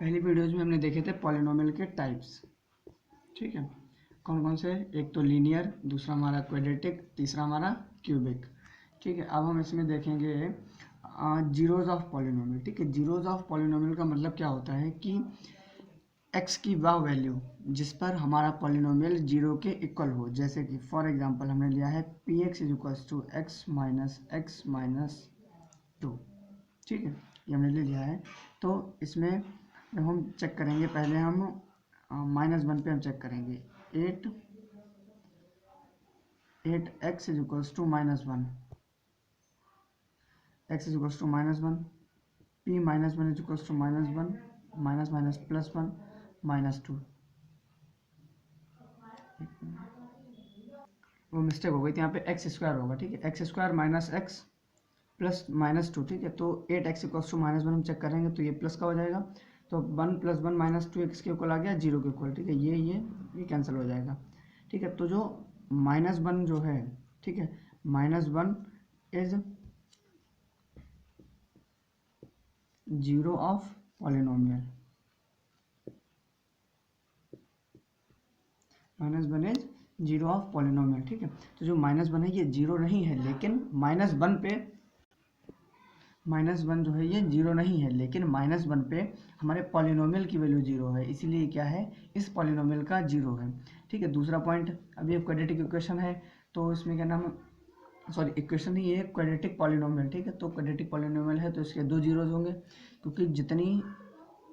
पहली वीडियोज़ में हमने देखे थे पॉलिनोमियल के टाइप्स। ठीक है, कौन कौन से? एक तो लीनियर, दूसरा हमारा क्वाड्रेटिक, तीसरा हमारा क्यूबिक। ठीक है, अब हम इसमें देखेंगे जीरोज ऑफ पॉलिनोमियल। ठीक है, जीरोज ऑफ पॉलिनोमियल का मतलब क्या होता है कि एक्स की वह वैल्यू जिस पर हमारा पॉलिनोमियल जीरो के इक्वल हो। जैसे कि फॉर एग्जांपल हमने लिया है p x is equals to x minus 2। ठीक है, ये हमने ले लिया है। तो इसमें जब हम चेक करेंगे, पहले हम -1 पे हम चेक करेंगे। 8x is equals to -1, x is equals to -1, p -1 is equals to -1, minus minus plus 1 -2। वो मिस्टेक हो गई थी, यहाँ पे एक्स स्क्वायर होगा। ठीक है, x square minus x plus -2। ठीक है, तो 8x इक्वल्स टू -1 हम चेक करेंगे तो ये प्लस का हो जाएगा। तो 1 + 1 -2 x के इक्वल आ गया, 0 के इक्वल। ठीक है, ये कैंसिल हो जाएगा। ठीक है, तो जो -1 जो है, ठीक है, -1 is zero of polynomial. -1 is zero of polynomial. ठीक है, तो जो -1 है ये जीरो नहीं है, लेकिन -1 जो है ये जीरो नहीं है, लेकिन -1 पे हमारे पॉलिनोमियल की वैल्यू जीरो है, इसीलिए क्या है, इस पॉलिनोमियल का जीरो है। ठीक है, दूसरा पॉइंट, अभी एक क्वाड्रेटिक इक्वेशन है, तो इसमें क्या नाम, सॉरी इक्वेशन ही है, क्वाड्रेटिक पॉलिनोमियल। ठीक है, तो क्वाड्रेटिक पॉलिनोमियल है तो इसके 2 जीरोज होंगे, क्योंकि जितनी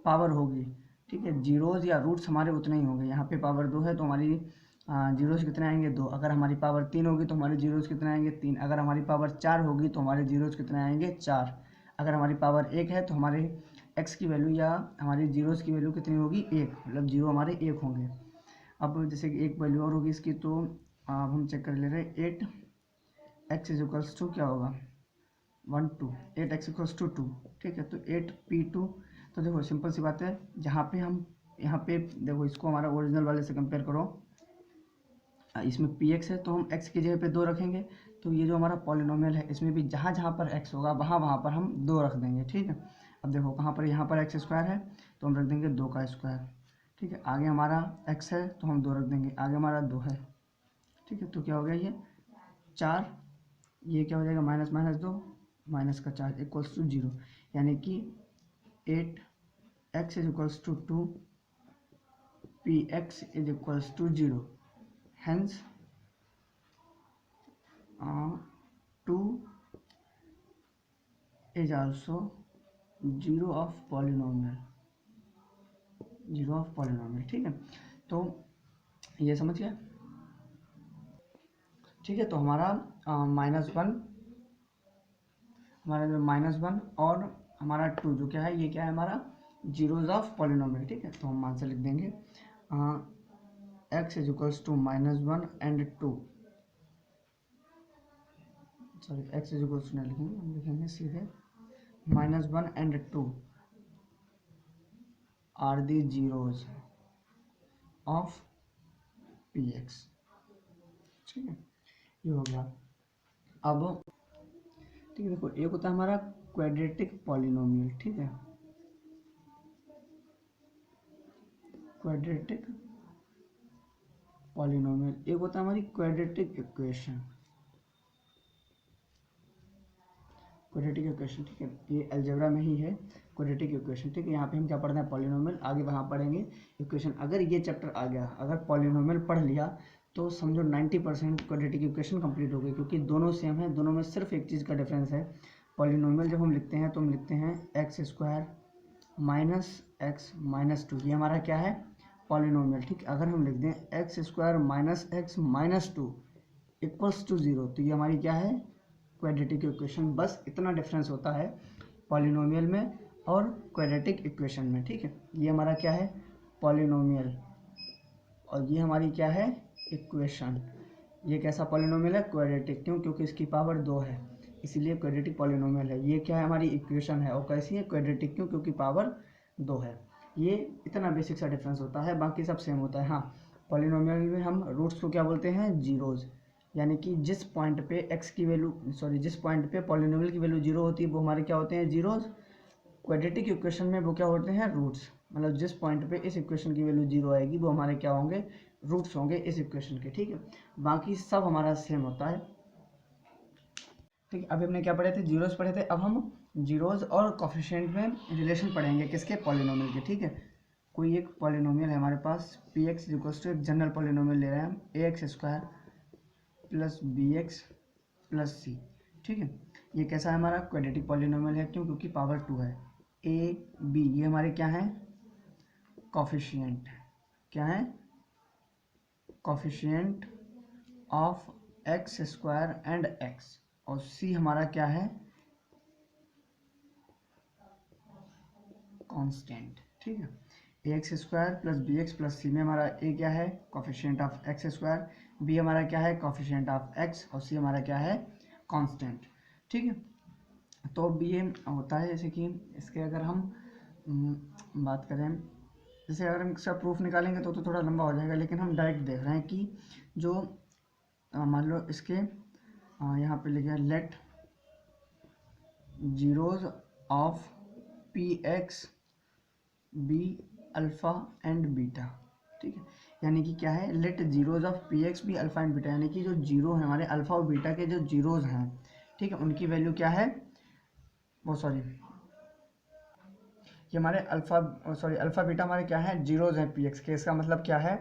पावर होगी, ठीक है, जीरोज या रूट्स हमारे उतने ही होंगे। यहाँ पे पावर 2 है तो हमारी जीरोज कितने आएंगे, 2। अगर हमारी पावर 3 होगी तो हमारे जीरोज कितने आएंगे, 3। अगर हमारी पावर 4 होगी तो हमारे जीरोज कितने आएंगे, 4। अगर हमारी पावर 1 है तो हमारे एक्स की वैल्यू या हमारी जीरोज की वैल्यू कितनी होगी, 1, मतलब जीरो हमारे 1 होंगे। अब जैसे कि एक वैल्यू और होगी इसकी, तो अब हम चेक कर ले रहे हैं। 8x इज इक्वल्स टू क्या होगा, 1 2, 8x इक्वल्स टू 2। ठीक है, तो 8p2। तो देखो सिंपल सी बात है, जहाँ पे हम यहाँ पे देखो, इसको हमारा ओरिजिनल वाले से कंपेयर करो। इसमें px है तो हम x की जगह पे 2 रखेंगे, तो ये जो हमारा पॉलिनोमियल है इसमें भी जहाँ जहाँ पर x होगा वहाँ वहाँ पर हम 2 रख देंगे। ठीक है, अब देखो कहाँ पर, यहाँ पर x स्क्वायर है तो हम रख देंगे 2 का स्क्वायर। ठीक है, आगे हमारा x है तो हम 2 रख देंगे, आगे हमारा 2 है। ठीक है, तो क्या हो गया, ये 4, ये क्या हो जाएगा, माइनस माइनस 2, माइनस का 4 इक्वल्स टू 0, यानी कि 8x is equals to 2, px is equals to 0। hence 2 is also zero of polynomial, zero of polynomial. ठीक है, तो ये समझ गया। ठीक है, तो हमारा -1, हमारा जो -1 और हमारा 2 जो क्या है, ये क्या है, हमारा जीरोज ऑफ पॉलिनोमियल। ठीक है, तो हम मान से लिख देंगे x is equals to -1 and 2, sorry x is equals to नहीं लिखेंगे, हम लिखेंगे सीधे -1 and 2 are the zeros of px। ठीक है, ये हो गया। अब ठीक है, देखो एक होता है हमारा क्वाड्रेटिक पॉलिनोमियल। ठीक है, क्वाड्रेटिक पॉलिनोमियल, एक होता है हमारी क्वाड्रेटिक इक्वेशन। क्वाड्रेटिक इक्वेशन, ठीक है, ये अलजेब्रा में ही है क्वाड्रेटिक इक्वेशन। ठीक है, यहाँ पे हम क्या पढ़ना है, पॉलिनोमियल, आगे वहाँ पढ़ेंगे इक्वेशन। अगर ये चैप्टर आ गया, अगर पॉलिनोमियल पढ़ लिया, तो समझो 90% क्वाड्रेटिक इक्वेशन कंप्लीट हो गई, क्योंकि दोनों सेम है, दोनों में सिर्फ एक चीज़ का डिफरेंस है। पॉलिनोमियल जब हम लिखते हैं तो हम लिखते हैं x square minus x minus 2, ये हमारा क्या है, पॉलिनोमियल। ठीक, अगर हम लिख दें x square minus x minus 2 equals to 0, तो ये हमारी क्या है, क्वाड्रेटिक इक्वेशन। बस इतना डिफरेंस होता है पॉलिनोमियल में और क्वाड्रेटिक इक्वेशन में। ठीक है, ये हमारा क्या है, पॉलिनोमियल, और ये हमारी क्या है, इक्वेशन। ये कैसा पॉलिनोमियल है, क्वाड्रेटिक। क्यों, क्योंकि इसकी पावर 2 है, इसीलिए क्वाड्रेटिक पॉलिनोमियल है। ये क्या है, हमारी इक्वेशन है, और कैसी है, क्वाड्रेटिक। क्यों, क्योंकि पावर 2 है। ये इतना बेसिक सा डिफरेंस होता है, बाकी सब सेम होता है। हाँ, पॉलिनोमियल में हम रूट्स को क्या बोलते हैं, जीरोज, यानी कि जिस पॉइंट पे x की वैल्यू, सॉरी जिस पॉइंट पे पॉलिनोमियल की वैल्यू 0 होती है वो हमारे क्या होते हैं, जीरोज। क्वाड्रेटिक इक्वेशन में वो क्या होते हैं, रूट्स। मतलब जिस पॉइंट पे इस इक्वेशन की वैल्यू 0 आएगी वो हमारे क्या होंगे, रूट्स होंगे इस इक्वेशन के। ठीक है, बाकी सब हमारा सेम होता है। ठीक है, अभी हमने क्या पढ़े थे, जीरोस पढ़े थे। अब हम जीरोस और कोफिशिएंट में रिलेशन पढ़ेंगे, किसके, पॉलिनोमियल के। ठीक है, कोई एक पॉलिनोमियल है हमारे पास, पी एक्स इक्वल्स टू, एक जनरल पॉलिनोमियल ले रहे हैं हम, A X square plus B X plus C. ठीक है, ये कैसा है, हमारा क्वाड्रेटिक पॉलिनोमियल है। क्यों, क्योंकि पावर 2 है। ए बी ये हमारे क्या है, कोफिशिएंट। क्या है, coefficient of X square and X. और सी हमारा क्या है, कांस्टेंट। ठीक है, A X square plus B X plus C में हमारा ए क्या है, coefficient of X square, B हमारा क्या है, कोफिशिएंट ऑफ एक्स, और सी हमारा क्या है, कांस्टेंट। ठीक है, तो अब ये होता है जैसे कि इसके अगर हम बात करें, जैसे अगर हम इसका प्रूफ निकालेंगे तो थोड़ा लंबा हो जाएगा, लेकिन हम डायरेक्ट देख रहे हैं कि जो मान लो इसके यहाँ पे लिखा है, let zeros of p x be alpha and beta. ठीक है, यानी कि क्या है, let zeros of p x be alpha and beta, यानी कि जो जीरो है हमारे अल्फ़ा और बीटा के जो जीरोज हैं, ठीक है, उनकी वैल्यू क्या है, वो सॉरी ये हमारे अल्फ़ा बीटा हमारे क्या है, जीरोज हैं पी एक्स के। इसका मतलब क्या है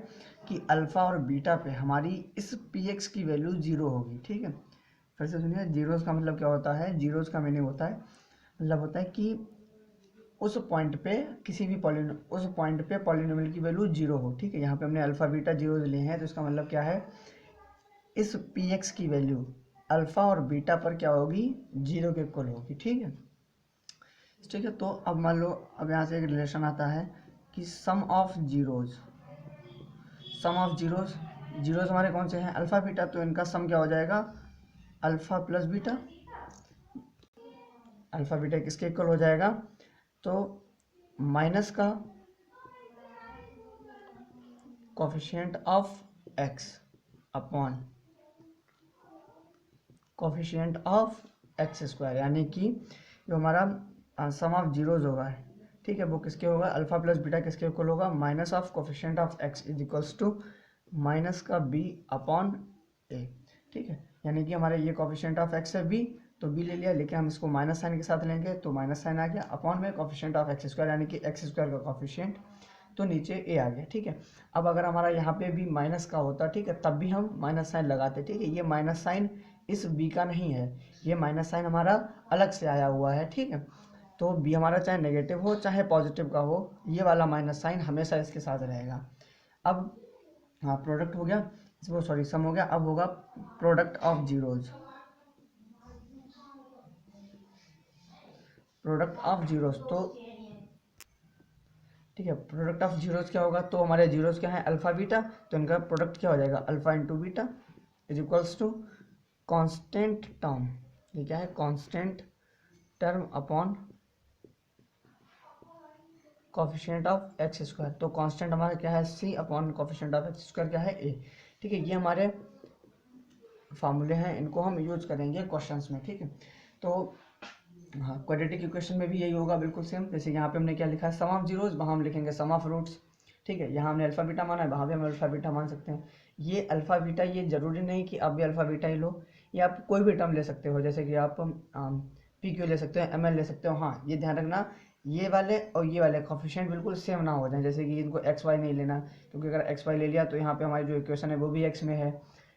कि अल्फ़ा और बीटा पे हमारी इस पी एक्स की वैल्यू 0 होगी। ठीक है, फिर से सुनिए, जीरोज का मतलब क्या होता है, जीरोज का मीनिंग होता है, मतलब होता है कि उस पॉइंट पे किसी भी उस पॉइंट पे पॉलिनोमियल की वैल्यू 0 हो। ठीक है, यहाँ पे हमने अल्फ़ा बीटा जीरोज लिए हैं, तो इसका मतलब क्या है, इस पी एक्स की वैल्यू अल्फ़ा और बीटा पर क्या होगी, 0 के इक्वल होगी। ठीक है, ठीक है, तो अब मान लो, अब यहाँ से एक रिलेशन आता है कि सम ऑफ जीरोज, जीरोज हमारे कौन से हैं, अल्फ़ा बीटा, तो इनका सम क्या हो जाएगा, alpha plus beta. Alpha beta किसके इक्वल हो जाएगा, तो माइनस का coefficient of x upon coefficient of X square, यानी कि जो हमारा सम ऑफ जीरोज होगा, ठीक है, वो किसके होगा, अल्फा प्लस बीटा किसके इक्वल होगा, minus of coefficient of x is equals to minus का बी अपॉन ए। ठीक है, यानी कि हमारे ये कोफिशिएंट ऑफ एक्स है बी, तो बी ले लिया, लेकिन हम इसको माइनस साइन के साथ लेंगे तो माइनस साइन आ गया, अपॉन में कोफिशिएंट ऑफ एक्स स्क्वायर, यानी कि एक्स स्क्वायर का कोफिशिएंट, तो नीचे ए आ गया। ठीक है, अब अगर हमारा यहाँ पे भी माइनस का होता, ठीक है, तब भी हम माइनस साइन लगाते। ठीक है, ये माइनस साइन इस बी का नहीं है, ये माइनस साइन हमारा अलग से आया हुआ है। ठीक है, तो बी हमारा चाहे नेगेटिव हो चाहे पॉजिटिव का हो, ये वाला माइनस साइन हमेशा इसके साथ रहेगा। अब हाँ, प्रोडक्ट हो गया, वो सॉरी सम हो गया, अब होगा product of zeros. Product of zeros, तो ठीक है, प्रोडक्ट ऑफ जीरोज क्या होगा, तो हमारे जीरोज क्या है, अल्फा बीटा, तो इनका प्रोडक्ट क्या हो जाएगा, alpha into beta is equals to constant term, ये क्या है, constant term upon coefficient of X square. तो कांस्टेंट हमारा क्या है, C upon coefficient of X square क्या है, ए। ठीक है, ये हमारे फार्मूले हैं, इनको हम यूज करेंगे क्वेश्चंस में। ठीक है, तो हाँ, क्वाड्रेटिक इक्वेशन में भी यही होगा बिल्कुल सेम। जैसे यहाँ पे हमने क्या लिखा है, सम ऑफ जीरोज, वहाँ हम लिखेंगे सम ऑफ रूट्स। ठीक है, यहाँ हमने अल्फा बीटा माना है, वहाँ भी हम अल्फा बीटा मान सकते हैं। ये अल्फा बीटा, ये जरूरी नहीं कि आप भी अल्फा बीटा ही लो, ये आप कोई भी टर्म ले सकते हो, जैसे कि आप पी क्यू ले सकते हो, एम एल ले सकते हो। हाँ, ये ध्यान रखना, ये वाले और ये वाले कोफिशिएंट बिल्कुल सेम ना हो जाए, जैसे कि इनको एक्स वाई नहीं लेना, क्योंकि अगर एक्स वाई ले लिया तो यहाँ पे हमारी जो इक्वेशन है वो भी एक्स में है।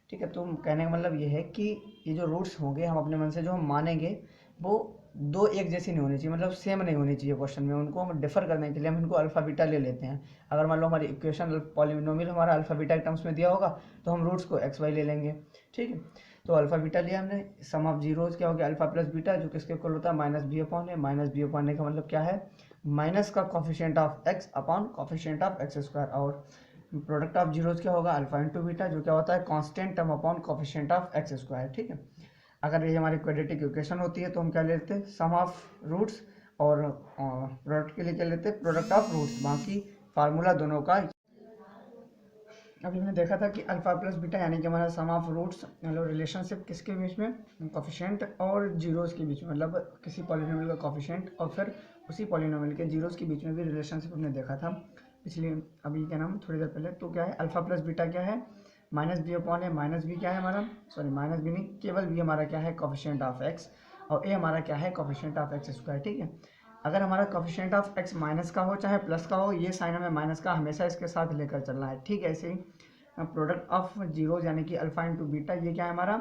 ठीक है, तो कहने का मतलब ये है कि ये जो रूट्स होंगे, हम अपने मन से जो हम मानेंगे, वो दो एक जैसी नहीं होनी चाहिए, मतलब सेम नहीं होनी चाहिए क्वेश्चन में। उनको हम डिफर करने के लिए हम इनको अल्फा बीटा ले लेते हैं। अगर मान लो हमारी इक्वेशन पॉलिनोमियल हमारा अल्फा बीटा के टर्म्स में दिया होगा, तो हम रूट्स को एक्स वाई ले लेंगे। ठीक है, तो अल्फा बीटा लिया हमने, सम ऑफ जीरोज क्या हो गया, अल्फा प्लस बीटा, जो किसके इक्वल होता है, माइनस बी अपॉन ए। माइनस बी अपॉन ए का मतलब क्या है, माइनस का coefficient of x upon coefficient of X square. और प्रोडक्ट ऑफ जीरोज क्या होगा, अल्फा इंटू बीटा, जो क्या होता है, constant term upon coefficient of X square. ठीक है, अगर ये हमारी क्वाड्रेटिक इक्वेशन होती है तो हम क्या लेते हैं, सम ऑफ रूट्स, और प्रोडक्ट के लिए क्या लेते हैं, प्रोडक्ट ऑफ रूट्स। बाकी फार्मूला दोनों का अभी हमने देखा था कि अल्फा प्लस बीटा यानी कि हमारा सम ऑफ रूट्स मतलब रिलेशनशिप किसके बीच में, कोफिशिएंट और जीरोस के बीच में, मतलब किसी पॉलिनोमियल का कोफिशिएंट और फिर उसी पॉलिनोमियल के जीरोस के बीच में भी रिलेशनशिप हमने देखा था पिछले, अभी क्या नाम थोड़ी देर पहले। तो क्या है अल्फा प्लस बीटा क्या है, माइनस बी अपॉन ए, माइनस बी क्या है हमारा, सॉरी माइनस बी नहीं, केवल बी हमारा क्या है कोफिशिएंट ऑफ एक्स, और ए हमारा क्या है कोफिशिएंट ऑफ एक्स स्क्वायर। ठीक है, अगर हमारा कोफिशिएंट ऑफ एक्स माइनस का हो चाहे प्लस का हो, ये साइन हमें माइनस का हमेशा इसके साथ लेकर चलना है। ठीक है, ऐसे ही प्रोडक्ट ऑफ जीरोज यानी कि अल्फा इंटू बीटा, ये क्या है हमारा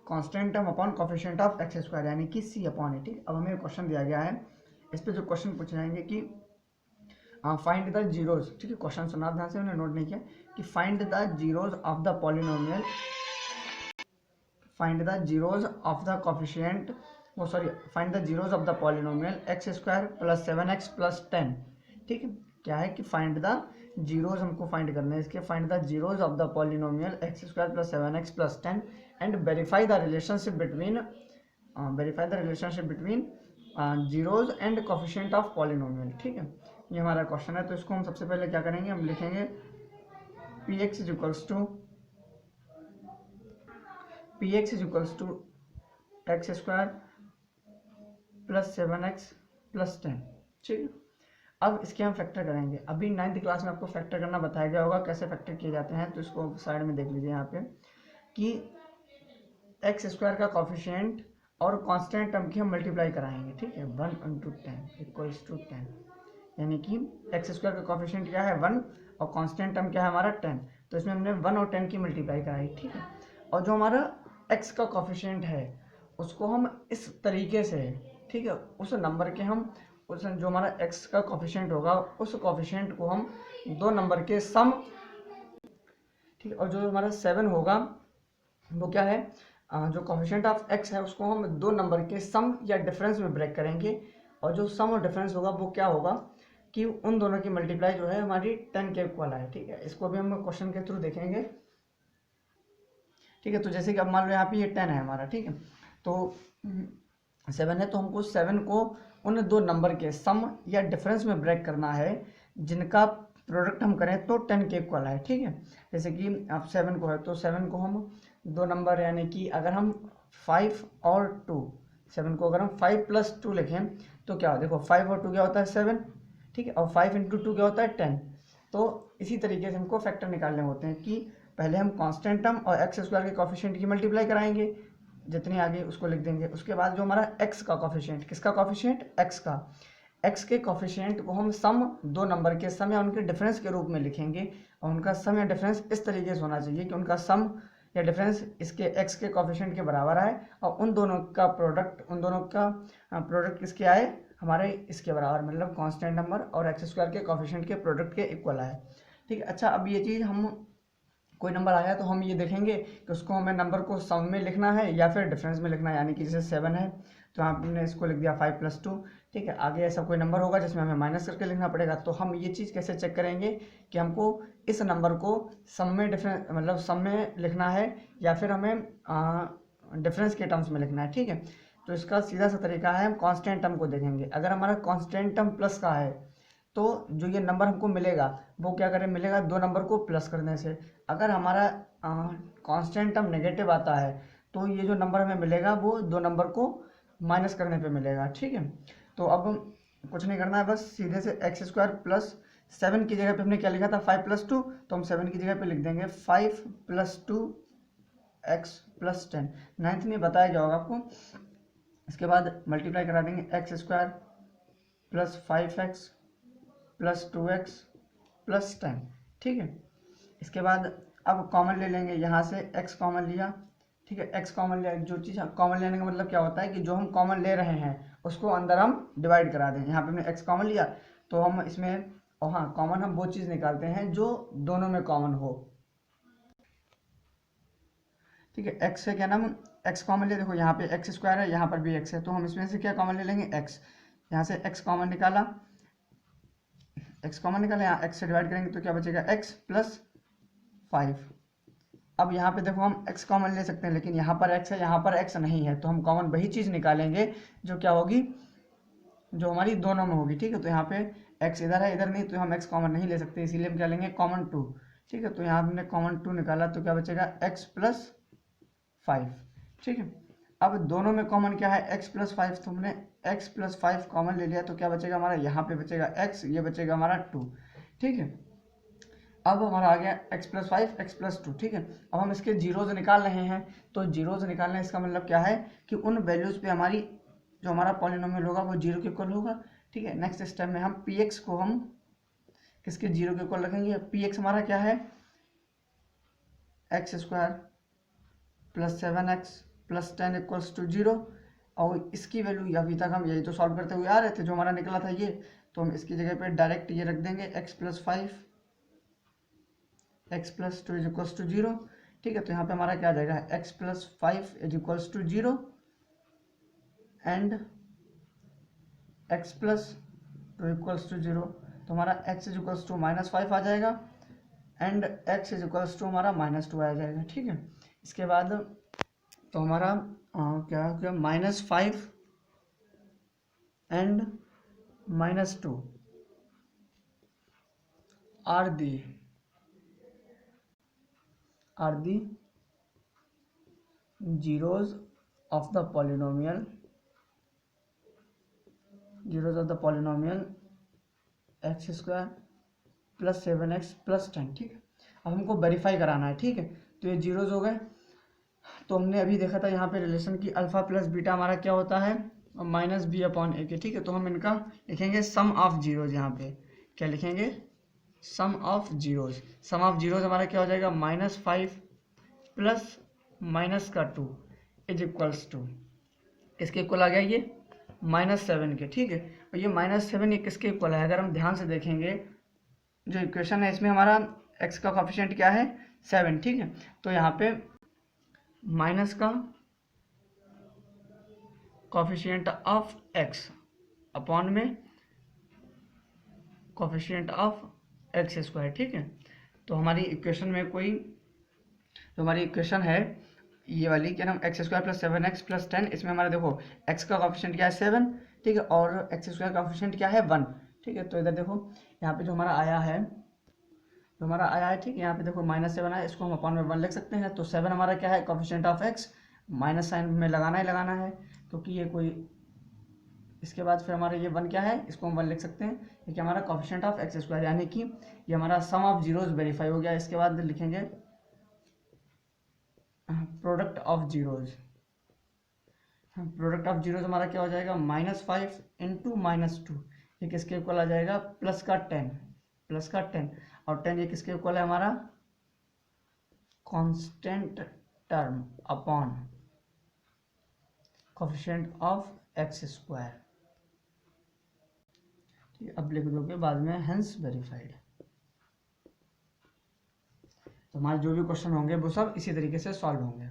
constant term upon coefficient of X square यानी कि सी अपॉन ए। ठीक, अब हमें क्वेश्चन दिया गया है, इस पे जो क्वेश्चन पूछे जाएंगे कि फाइंड द जीरोज। ठीक है, क्वेश्चन सुना ध्यान से, उन्होंने नोट नहीं किया कि find the zeros of the polynomial, find the zeros of the coefficient, वो sorry find the zeros of the polynomial X square plus 7x plus 10। ठीक है, क्या है कि फाइंड द जीरोज हमको फाइंड करना है इसके, find the zeros of the polynomial X square plus 7x plus 10 and verify the relationship between, verify the relationship between zeros and coefficient of polynomial. ठीक है, ये हमारा क्वेश्चन है। तो इसको हम सबसे पहले क्या करेंगे, हम लिखेंगे p x is equals to x square plus 7x plus 10। ठीक है, अब इसके हम फैक्टर करेंगे। अभी 9th क्लास में आपको फैक्टर करना बताया गया होगा, कैसे फैक्टर किए जाते हैं। तो इसको साइड में देख लीजिए यहाँ पे कि एक्स स्क्वायर का कॉफिशिएंट और कांस्टेंट टर्म की हम मल्टीप्लाई कराएंगे। ठीक है, 1 इंटू 10 इक्वल्स टू 10, यानी कि एक्स स्क्वायर का कॉफिशिएंट क्या है 1 और कांस्टेंट टर्म क्या है हमारा 10। तो इसमें हमने 1 और 10 की मल्टीप्लाई कराई। ठीक है, और जो हमारा एक्स का कॉफिशिएंट है उसको हम इस तरीके से, ठीक है, उस नंबर के हम उस जो हमारा एक्स का कॉफिशिएंट होगा उस कॉफिशिएंट को हम दो नंबर के सम, ठीक है, और जो हमारा 7 होगा वो क्या है, जो कॉफिशिएंट ऑफ एक्स है उसको हम दो नंबर के सम या डिफरेंस में ब्रेक करेंगे, और जो सम और डिफरेंस होगा वो क्या होगा कि उन दोनों की मल्टीप्लाई जो है हमारी 10 के इक्वल है। ठीक है, इसको भी हम क्वेश्चन के थ्रू देखेंगे। ठीक है, तो जैसे कि अब मान लो यहाँ पे ये 10 है हमारा, ठीक है, तो 7 है, तो हमको 7 को उन दो नंबर के सम या डिफरेंस में ब्रेक करना है जिनका प्रोडक्ट हम करें तो 10 के इक्वल है। ठीक है, जैसे कि अब 7 को है तो 7 को हम दो नंबर यानी कि अगर हम 5 और 2, 7 को अगर हम 5 प्लस 2 लिखें तो क्या हो, देखो 5 और 2 क्या होता है 7, ठीक है, और 5 इंटू 2 क्या होता है 10। तो इसी तरीके से हमको फैक्टर निकालने होते हैं कि पहले हम कांस्टेंट टर्म और एक्स स्क्वायर के कॉफिशिएंट की मल्टीप्लाई कराएंगे, जितनी आगे उसको लिख देंगे। उसके बाद जो हमारा एक्स का कॉफिशिएंट, किसका कॉफिशिएंट, एक्स का, एक्स के कॉफिशिएंट को हम सम दो नंबर के सम या उनके डिफरेंस के रूप में लिखेंगे, और उनका सम या डिफरेंस इस तरीके से होना चाहिए कि उनका सम या डिफरेंस इसके एक्स के कॉफिशिएंट के बराबर आए और उन दोनों का प्रोडक्ट किसके आए, हमारे इसके बराबर, मतलब कांस्टेंट नंबर और एक्स स्क्वायर के कॉफिशिएंट के प्रोडक्ट के इक्वल आए। ठीक है, अच्छा अब ये चीज़ हम कोई नंबर आया तो हम ये देखेंगे कि उसको हमें नंबर को सम में लिखना है या फिर डिफरेंस में लिखना है, यानी कि जैसे 7 है तो हमने इसको लिख दिया 5 प्लस 2। ठीक है, आगे ऐसा कोई नंबर होगा जिसमें हमें माइनस करके लिखना पड़ेगा, तो हम ये चीज़ कैसे चेक करेंगे कि हमको इस नंबर को सम में डिफरेंस मतलब सम में लिखना है या फिर हमें डिफरेंस के टर्म्स में लिखना है। ठीक है, तो इसका सीधा सा तरीका है, हम कांस्टेंट टर्म को देखेंगे। अगर हमारा कांस्टेंट टर्म प्लस का है तो जो ये नंबर हमको मिलेगा वो क्या करें, मिलेगा दो नंबर को प्लस करने से। अगर हमारा कांस्टेंट टर्म नेगेटिव आता है तो ये जो नंबर हमें मिलेगा वो दो नंबर को माइनस करने पे मिलेगा। ठीक है, तो अब कुछ नहीं करना है, बस सीधे से एक्स स्क्वायर प्लस 7 की जगह पे हमने क्या लिखा था 5 प्लस 2, तो हम 7 की जगह पे लिख देंगे 5 प्लस 2 एक्स प्लस 10। 9th में बताया गया होगा आपको। इसके बाद मल्टीप्लाई करा देंगे x square plus 5x plus 2x plus 10। ठीक है, इसके बाद अब कॉमन ले लेंगे, यहाँ से x कॉमन लिया। ठीक है, x कॉमन लिया, जो चीज़ कॉमन लेने का मतलब क्या होता है कि जो हम कॉमन ले रहे हैं उसको अंदर हम डिवाइड करा दें। यहाँ पे हमने x कॉमन लिया तो हम इसमें, और हाँ कॉमन हम वो चीज़ निकालते हैं जो दोनों में कॉमन हो। ठीक है, x से क्या नाम, x कॉमन ले, देखो यहाँ पे एक्स स्क्वायर है, यहाँ पर भी x है, तो हम इसमें से क्या कॉमन ले लेंगे x। यहाँ से x कॉमन निकाला, x कॉमन निकाले, यहाँ x से डिवाइड करेंगे तो क्या बचेगा x प्लस 5। अब यहाँ पे देखो हम x कॉमन ले सकते हैं लेकिन यहाँ पर x है, यहाँ पर x नहीं है, तो हम कॉमन वही चीज़ निकालेंगे जो क्या होगी, जो हमारी दोनों में होगी। ठीक है, तो यहाँ पे x इधर है इधर नहीं, तो हम x कॉमन नहीं ले सकते, इसीलिए हम क्या लेंगे कॉमन 2। ठीक है, तो यहाँ हमने कॉमन 2 निकाला तो क्या बचेगा x+5। ठीक है, अब दोनों में कॉमन क्या है x+5, तो हमने x+5 कॉमन ले लिया तो क्या बचेगा हमारा, यहाँ पे बचेगा x, ये बचेगा हमारा 2। ठीक है, अब हमारा आ गया x+5 x+2। ठीक है, अब हम इसके जीरोज निकाल रहे हैं, तो जीरोज निकालने इसका मतलब क्या है कि उन वैल्यूज पे हमारी जो हमारा पॉलिनोमियल होगा वो जीरो के इक्वल होगा। ठीक है, नेक्स्ट स्टेप में हम px को हम किसके जीरो के इक्वल रखेंगे, px हमारा क्या है x² + 7x + 10 = 0, और इसकी वैल्यू अभी तक हम यही तो सॉल्व करते हुए आ रहे थे, जो हमारा निकला था ये, तो हम इसकी जगह पे डायरेक्ट ये रख देंगे x+5 x+2 = 0। ठीक है, तो यहाँ पे हमारा क्या आ जाएगा x+5 = 0 एंड x+2 = 0, तो हमारा x = -5 आ जाएगा एंड x = हमारा -2 आ जाएगा। ठीक है, इसके बाद तो हमारा क्या हो गया -5 and -2 are the zeros of the polynomial x² + 7x + 10। ठीक है, अब हमको वेरीफाई कराना है। ठीक है, तो ये जीरोज हो गए, तो हमने अभी देखा था यहाँ पे रिलेशन की अल्फा प्लस बीटा हमारा क्या होता है -b/a के। ठीक है, तो हम इनका लिखेंगे सम ऑफ जीरोज। यहाँ पे क्या लिखेंगे, sum of zeros. Sum of zeros हमारा क्या हो जाएगा -5 + -2 = किसके इक्वल आ गया ये -7 के। ठीक है, और ये -7 ये किसके इक्वल है, अगर हम ध्यान से देखेंगे जो इक्वेशन है इसमें हमारा x का कोफिशिएंट क्या है 7। ठीक है, तो यहाँ पे माइनस का कोफिशिएंट ऑफ x अपॉन में कोफिशिएंट ऑफ x²। ठीक है, तो हमारी इक्वेशन में कोई जो हमारी इक्वेशन है ये वाली क्या नाम x² + 7x + 10, इसमें हमारा देखो x का कोफिशिएंट क्या है 7। ठीक है, और x² का कोफिशिएंट क्या है 1। ठीक है, तो इधर देखो यहाँ पे जो हमारा आया है ठीक है, यहाँ पे देखो -7 आया, इसको हम अपॉन में 1 लिख सकते हैं। तो 7 हमारा क्या है coefficient of x, minus sign में लगाना है क्योंकि ये कोई, इसके बाद फिर हमारा ये 1 क्या है, इसको हम 1 लिख सकते हैं, ये क्या हमारा कोफिशिएंट ऑफ x², यानी कि ये हमारा सम ऑफ जीरोज वेरीफाई हो गया। इसके बाद लिखेंगे product of zeros. Product of zeros हमारा क्या हो जाएगा -5 × -2, ये किसके इक्वल आ जाएगा प्लस का 10 और 10 ये किसके इक्वल है हमारा constant term upon coefficient of x²। ठीक है, अब लिख दोगे बाद में हेंस वेरीफाइड। तो हमारे जो भी क्वेश्चन होंगे वो सब इसी तरीके से सॉल्व होंगे।